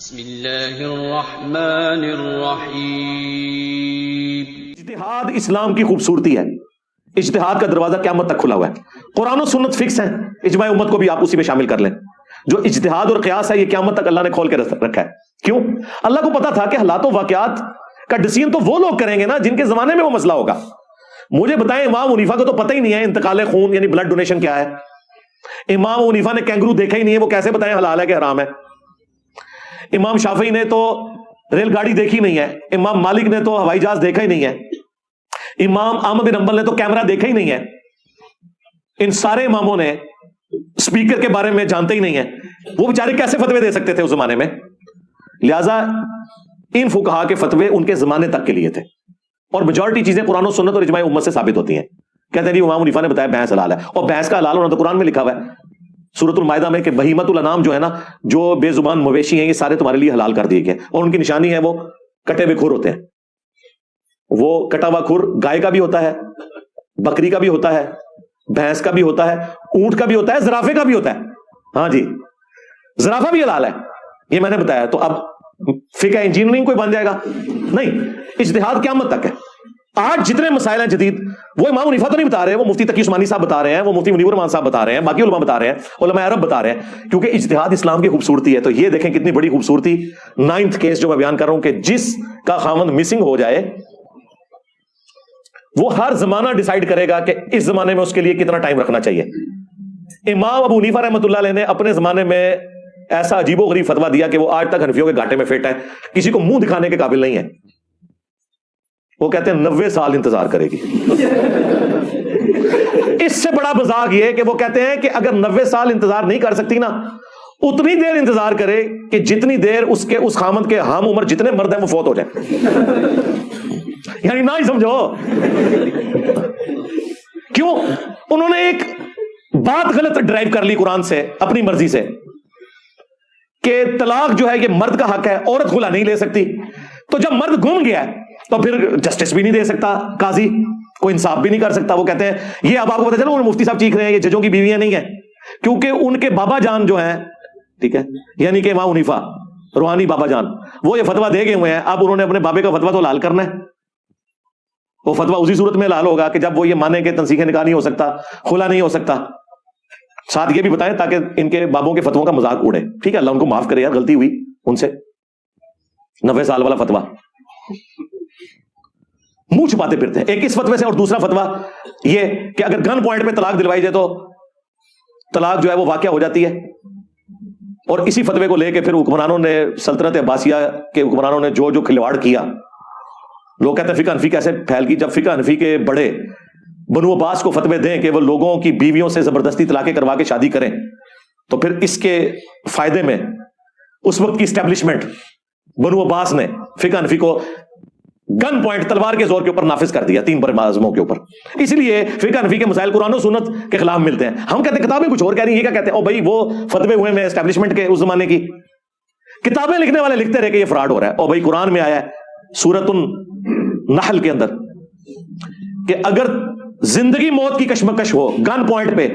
بسم اللہ الرحمن الرحیم۔ اجتہاد اسلام کی خوبصورتی ہے۔ اجتہاد کا دروازہ قیامت تک کھلا ہوا ہے۔ قرآن و سنت فکس ہیں، اجماع امت کو بھی آپ اسی میں شامل کر لیں۔ جو اجتہاد اور قیاس ہے یہ قیامت تک اللہ نے کھول کے رکھا ہے۔ کیوں؟ اللہ کو پتا تھا کہ حالات و واقعات کا ڈیسیژن تو وہ لوگ کریں گے نا جن کے زمانے میں وہ مسئلہ ہوگا۔ مجھے بتائیں، امام حنیفہ کو تو پتہ ہی نہیں ہے انتقال خون یعنی بلڈ ڈونیشن کیا ہے۔ امام حنیفہ نے کینگرو دیکھا ہی نہیں ہے، وہ کیسے بتائیں حلال ہے کہ حرام ہے۔ امام شافعی نے تو ریل گاڑی دیکھی نہیں ہے۔ امام مالک نے تو ہوائی جہاز دیکھا ہی نہیں ہے۔ امام احمد بن حنبل نے تو کیمرہ دیکھا ہی نہیں ہے۔ ان سارے اماموں نے اسپیکر کے بارے میں جانتے ہی نہیں ہیں، وہ بیچارے کیسے فتوے دے سکتے تھے اس زمانے میں؟ لہذا ان فقہا کے فتوے ان کے زمانے تک کے لیے تھے، اور میجورٹی چیزیں قرآن و سنت اور اجماع امت سے ثابت ہوتی ہیں۔ کہتے ہیں جی امام حنیفہ نے بتایا بھینس حلال ہے، اور بھینس کا حلال ہونا تو قرآن میں لکھا ہوا ہے سورۃ المائدہ میں کہ بہیمۃ الانعام جو ہے نا، جو بے زبان مویشی ہیں، یہ سارے تمہارے لیے حلال کر دیے گئے، اور ان کی نشانی ہے وہ کٹے ہوئے کھر ہوتے ہیں۔ وہ کٹا ہوا کھر گائے کا بھی ہوتا ہے، بکری کا بھی ہوتا ہے، بھینس کا بھی ہوتا ہے، اونٹ کا بھی ہوتا ہے، زرافے کا بھی ہوتا ہے۔ ہاں جی، زرافہ بھی حلال ہے، یہ میں نے بتایا۔ تو اب فقہ انجینئرنگ کوئی بن جائے گا؟ نہیں، اجتہاد قیامت تک ہے۔ آج جتنے مسائل ہیں جدید، وہ امام حنیفہ تو نہیں بتا رہے، وہ مفتی تقی عثمانی صاحب بتا رہے ہیں، وہ مفتی منیر الرحمان صاحب بتا رہے ہیں، باقی علماء بتا رہے ہیں، علماء عرب بتا رہے ہیں، کیونکہ اجتہاد اسلام کی خوبصورتی ہے۔ تو یہ دیکھیں کتنی بڑی خوبصورتی۔ 9th کیس جو میں بیان کر رہا ہوں کہ جس کا خاوند مسنگ ہو جائے، وہ ہر زمانہ ڈیسائیڈ کرے گا کہ اس زمانے میں اس کے لیے کتنا ٹائم رکھنا چاہیے۔ امام ابو حنیفہ رحمۃ اللہ علیہ نے اپنے زمانے میں ایسا عجیب و غریب فتویٰ دیا کہ وہ آج تک حنفیوں کے گھاٹے میں فٹ ہے، کسی کو منہ دکھانے کے قابل نہیں ہے۔ وہ کہتے ہیں 90 سال انتظار کرے گی۔ اس سے بڑا مذاق یہ کہ وہ کہتے ہیں کہ اگر 90 سال انتظار نہیں کر سکتی نا، اتنی دیر انتظار کرے کہ جتنی دیر اس خامند کے ہم عمر جتنے مرد ہیں وہ فوت ہو جائے۔ یعنی نہ ہی سمجھو کیوں؟ انہوں نے ایک بات غلط ڈرائیو کر لی قرآن سے اپنی مرضی سے کہ طلاق جو ہے یہ مرد کا حق ہے، عورت خلا نہیں لے سکتی۔ تو جب مرد گم گیا تو پھر جسٹس بھی نہیں دے سکتا، قاضی کوئی انصاف بھی نہیں کر سکتا۔ وہ کہتے ہیں یہ اب آپ کو پتہ چلا مفتی صاحب چیخ رہے ہیں یہ ججوں کی بیویاں نہیں ہیں، کیونکہ ان کے بابا جان جو ہیں، ٹھیک ہے، یعنی کہ امام حنیفہ روحانی بابا جان، وہ یہ فتویٰ دے گئے ہوئے ہیں۔ اب انہوں نے اپنے بابے کا فتویٰ تو لال کرنا ہے۔ وہ فتویٰ اسی صورت میں لال ہوگا کہ جب وہ یہ مانے کہ تنسیخ نکاح نہیں ہو سکتا، خلا نہیں ہو سکتا۔ ساتھ یہ بھی بتائیں تاکہ ان کے بابوں کے فتووں کا مذاق اڑے۔ ٹھیک ہے، اللہ ان کو معاف کرے یار، غلطی ہوئی ان سے۔ 90 سال والا فتویٰ منہ چھپاتے پھرتے ہیں ایک اس فتوے سے، اور دوسرا فتویٰ یہ کہ اگر گن پوائنٹ پہ طلاق دلوائی جائے تو طلاق جو ہے وہ واقع ہو جاتی ہے۔ اور اسی فتوے کو لے کے پھر حکمرانوں نے، سلطنت عباسیہ کے حکمرانوں نے جو کھلواڑ کیا، لوگ کہتے ہیں فقہ حنفی کیسے پھیل گئی۔ جب فقہ حنفی کے بڑے بنو عباس کو فتوے دیں کہ وہ لوگوں کی بیویوں سے زبردستی طلاقیں کروا کے شادی کریں، تو پھر اس کے فائدے میں اس وقت کی اسٹیبلشمنٹ بنو عباس نے فقہ حنفی کو گن پوائنٹ تلوار کے زور کے اوپر نافذ کر دیا 3 بڑے معظموں کے اوپر۔ اس لیے فقہ حنفی کے مسائل قرآن و سنت کے خلاف ملتے ہیں۔ ہم کہتے ہیں کتابیں کچھ اور کہہ رہی ہیں، یہ کیا کہتے ہیں؟ او بھائی وہ فتوے ہوئے میں اسٹیبلشمنٹ کے اس زمانے کی کتابیں لکھنے والے لکھتے رہے کہ یہ فراڈ ہو رہا ہے۔ او بھائی قرآن میں آیا ہے سورۃ النحل کے اندر کہ اگر زندگی موت کی کشمکش ہو، گن پوائنٹ پہ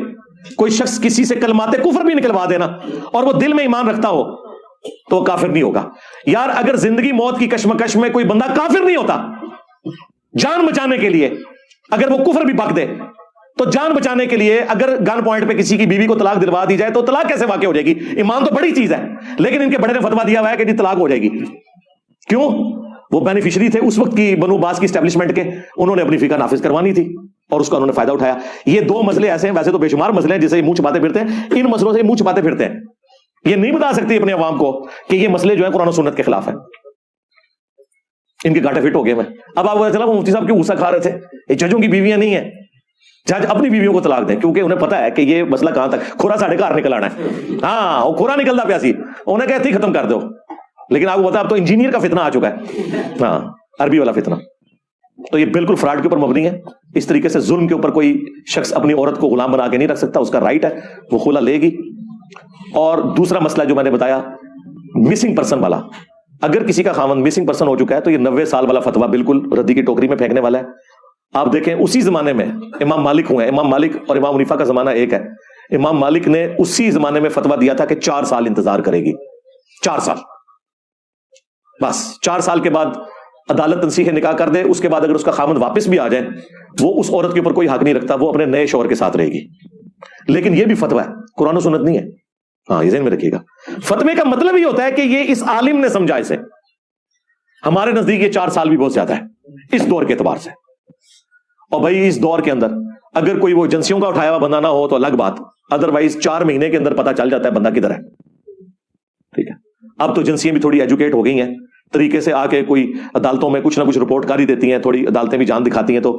کوئی شخص کسی سے کلمات کفر بھی نکلوا دینا اور وہ دل میں ایمان رکھتا ہو تو وہ کافر نہیں ہوگا۔ یار اگر زندگی موت کی کشمکش میں کوئی بندہ کافر نہیں ہوتا، جان بچانے کے لیے اگر وہ کفر بھی بک دے تو جان بچانے کے لیے اگر گن پوائنٹ پہ کسی کی بیوی کو طلاق دلوا دی جائے تو طلاق کیسے واقع ہو جائے گی؟ ایمان تو بڑی چیز ہے، لیکن ان کے بڑے نے فتویٰ دیا ہوا ہے کہ جی طلاق ہو جائے گی۔ کیوں؟ وہ بینیفیشری تھے اس وقت کی بنو عباس کی اسٹیبلشمنٹ کے، انہوں نے اپنی فقہ نافذ کروانی تھی اور اس کا انہوں نے فائدہ اٹھایا۔ یہ 2 مسئلے ایسے ہیں، ویسے تو بے شمار مسئلے ہیں جسے منہ چھپاتے پھرتے ہیں، ان مسئلوں سے منہ چھپاتے پھرتے ہیں۔ یہ نہیں بتا سکتی اپنے عوام کو کہ یہ مسئلے جو ہے قرآن و سنت کے خلاف ہیں، ان کے گاٹے فٹ ہو گئے میں۔ اب آپ کو پتا چلا وہ مفتی صاحب کیوں غصہ کھا رہے تھے، یہ ججوں کی بیویاں نہیں ہیں، جج اپنی بیویوں کو طلاق دیں، کیونکہ انہیں پتا ہے کہ یہ مسئلہ کہاں تک کھورا ساڑھے گھر نکل آنا ہے۔ ہاں وہ کھورا نکلتا پیا سی، انہیں کہتے ہی ختم کر دو، لیکن آپ کو پتا اب تو انجینئر کا فتنہ آ چکا ہے، ہاں عربی والا فتنہ۔ تو یہ بالکل فراڈ کے اوپر مبنی ہے۔ اس طریقے سے ظلم کے اوپر کوئی شخص اپنی عورت کو غلام بنا کے نہیں رکھ سکتا، اس کا رائٹ ہے، وہ خلا لے گی۔ اور دوسرا مسئلہ جو میں نے بتایا مسنگ پرسن والا، اگر کسی کا خاوند مسنگ پرسن ہو چکا ہے تو یہ 90 سال والا فتویٰ بالکل ردی کی ٹوکری میں پھینکنے والا ہے۔ آپ دیکھیں اسی زمانے میں امام مالک ہوئے ہیں، امام مالک اور امام حنیفہ کا زمانہ ایک ہے۔ امام مالک نے اسی زمانے میں فتویٰ دیا تھا کہ 4 سال انتظار کرے گی، 4 سال۔ بس 4 سال کے بعد عدالت تنسیخ نکاح کر دے، اس کے بعد اگر اس کا خامند واپس بھی آ جائے وہ اس عورت کے اوپر کوئی حق نہیں رکھتا، وہ اپنے نئے شوہر کے ساتھ رہے گی. لیکن یہ بھی فتویٰ ہے، قرآن و سنت نہیں ہے. ہاں یہ ذہن میں رکھیے گا. فتوے کا مطلب یہ ہوتا ہے کہ یہ اس عالم نے سمجھا اسے. ہمارے نزدیک یہ 4 سال بھی بہت زیادہ ہے اس دور کے اعتبار سے. اور بھائی اس دور کے اندر اگر کوئی وہ ایجنسیوں کا اٹھایا ہوا بندہ نہ ہو تو الگ بات، ادروائز 4 مہینے کے اندر پتا چل جاتا ہے بندہ کدھر ہے. ٹھیک ہے، اب تو ایجنسیاں بھی تھوڑی ایجوکیٹ ہو گئی ہیں، طریقے سے آ کے کوئی عدالتوں میں کچھ نہ کچھ رپورٹ کاری دیتی ہیں، تھوڑی عدالتیں بھی جان دکھاتی ہیں. تو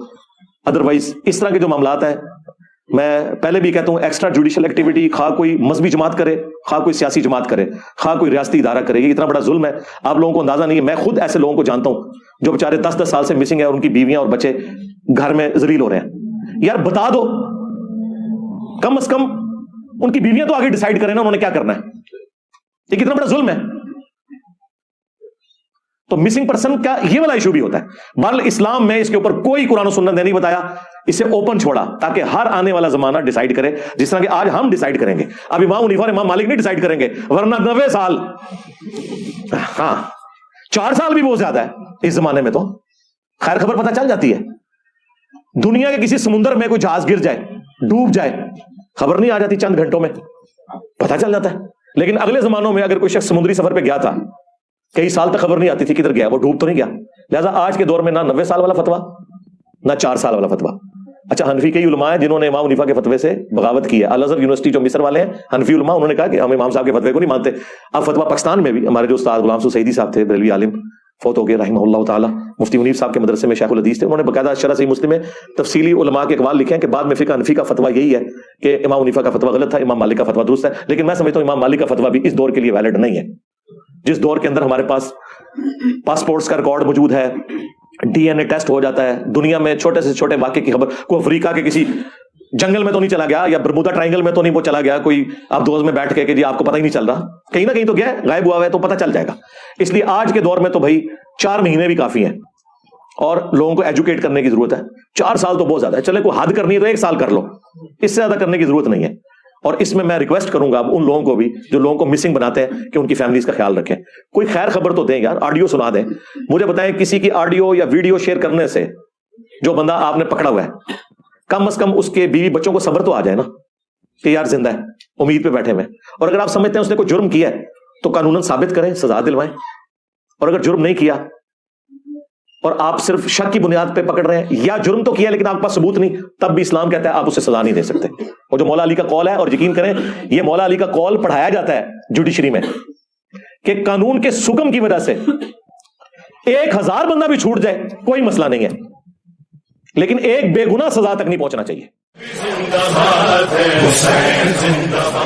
ادروائز اس طرح کے جو معاملات ہیں، میں پہلے بھی کہتا ہوں ایکسٹرا جوڈیشل ایکٹیویٹی خواہ کوئی مذہبی جماعت کرے، خواہ کوئی سیاسی جماعت کرے، خواہ کوئی ریاستی ادارہ کرے، یہ اتنا بڑا ظلم ہے آپ لوگوں کو اندازہ نہیں ہے. میں خود ایسے لوگوں کو جانتا ہوں جو بیچارے 10 سال سے مسنگ ہیں اور ان کی بیویاں اور بچے گھر میں ذلیل ہو رہے ہیں. یار بتا دو، کم از کم ان کی بیویاں تو آگے ڈیسائیڈ کریں نا انہوں نے کیا کرنا ہے. یہ کتنا بڑا ظلم ہے. تو مسنگ پرسن کا یہ والا ایشو بھی ہوتا ہے. بہرحال اسلام میں اس کے اوپر کوئی قرآن و سنت نے نہیں بتایا، اسے اوپن چھوڑا تاکہ ہر آنے والا زمانہ ڈیسائیڈ کرے، جس طرح کہ آج ہم ڈیسائیڈ کریں گے. اب امام حنیفہ اور امام مالک نہیں ڈیسائیڈ کریں گے، ورنہ 90 سال، ہاں 4 سال بھی بہت زیادہ ہے اس زمانے میں. تو خیر خبر پتہ چل جاتی ہے. دنیا کے کسی سمندر میں کوئی جہاز گر جائے، ڈوب جائے، خبر نہیں آ جاتی، چند گھنٹوں میں پتہ چل جاتا ہے. لیکن اگلے زمانوں میں اگر کوئی شخص سمندری سفر پہ گیا تھا، کئی سال تک خبر نہیں آتی تھی کدھر گیا، وہ ڈوب تو نہیں گیا. لہٰذا آج کے دور میں نہ 90 سال والا فتویٰ نہ 4 سال والا فتویٰ. اچھا، حنفی کئی علماء ہیں جنہوں نے امام حنیفہ کے فتوے سے بغاوت کی ہے. الازہر یونیورسٹی جو مصر والے ہیں حنفی علماء، انہوں نے کہا کہ ہم امام صاحب کے فتوے کو نہیں مانتے. اب فتویٰ پاکستان میں بھی ہمارے جو استاد غلام سعید سعیدی صاحب تھے، بریلوی عالم، فوت ہو گئے رحمہ اللہ تعالیٰ، مفتی منیف صاحب کے مدرسے میں شیخ الحدیث تھے. انہوں نے باقاعدہ شرح صحیح مسلم میں تفصیلی علماء کے اقوال لکھے ہیں کہ بعد میں فقہ حنفی کا فتویٰ یہی ہے کہ امام حنیفہ کا فتویٰ غلط تھا، امام مالک کا فتویٰ درست ہے. لیکن میں سمجھتا ہوں امام مالک کا فتویٰ بھی اس دور کے لیے ویلڈ نہیں ہے. جس دور کے اندر ہمارے پاس پاسپورٹس کا ریکارڈ موجود ہے، ڈی این اے ٹیسٹ ہو جاتا ہے، دنیا میں چھوٹے سے چھوٹے واقعے کی خبر، کوئی افریقہ کے کسی جنگل میں تو نہیں چلا گیا یا برمودا ٹرائنگل میں تو نہیں وہ چلا گیا کوئی آپ دوست میں بیٹھ کے کہ جی آپ کو پتہ ہی نہیں چل رہا، کہیں نہ کہیں تو گیا، غائب ہوا ہوا ہے تو پتہ چل جائے گا. اس لیے آج کے دور میں تو بھائی 4 مہینے بھی کافی ہیں اور لوگوں کو ایجوکیٹ کرنے کی ضرورت ہے. 4 سال تو بہت زیادہ ہے. چلے کوئی حد کرنی ہے تو 1 سال کر لو، اس سے زیادہ کرنے کی ضرورت نہیں ہے. اور اس میں ریکویسٹ کروں گا اب ان لوگوں کو بھی جو لوگوں کو مسنگ بناتے ہیں کہ ان کی فیملیز کا خیال رکھیں. کوئی خیر خبر تو دیں یار، آڈیو سنا دیں. مجھے بتائیں کسی کی آڈیو یا ویڈیو شیئر کرنے سے جو بندہ آپ نے پکڑا ہوا ہے، کم از کم اس کے بیوی بچوں کو صبر تو آ جائے نا کہ یار زندہ ہے، امید پہ بیٹھے ہوئے. اور اگر آپ سمجھتے ہیں اس نے کوئی جرم کیا ہے تو قانوناً ثابت کریں، سزا دلوائیں. اور اگر جرم نہیں کیا اور آپ صرف شک کی بنیاد پہ پکڑ رہے ہیں، یا جرم تو کیا لیکن آپ کے پاس ثبوت نہیں، تب بھی اسلام کہتا ہے آپ اسے سزا نہیں دے سکتے. اور جو مولا علی کا قول ہے، اور یقین کریں یہ مولا علی کا قول پڑھایا جاتا ہے جوڈیشری میں، کہ قانون کے سکم کی وجہ سے 1000 بندہ بھی چھوٹ جائے کوئی مسئلہ نہیں ہے، لیکن ایک بے گناہ سزا تک نہیں پہنچنا چاہیے.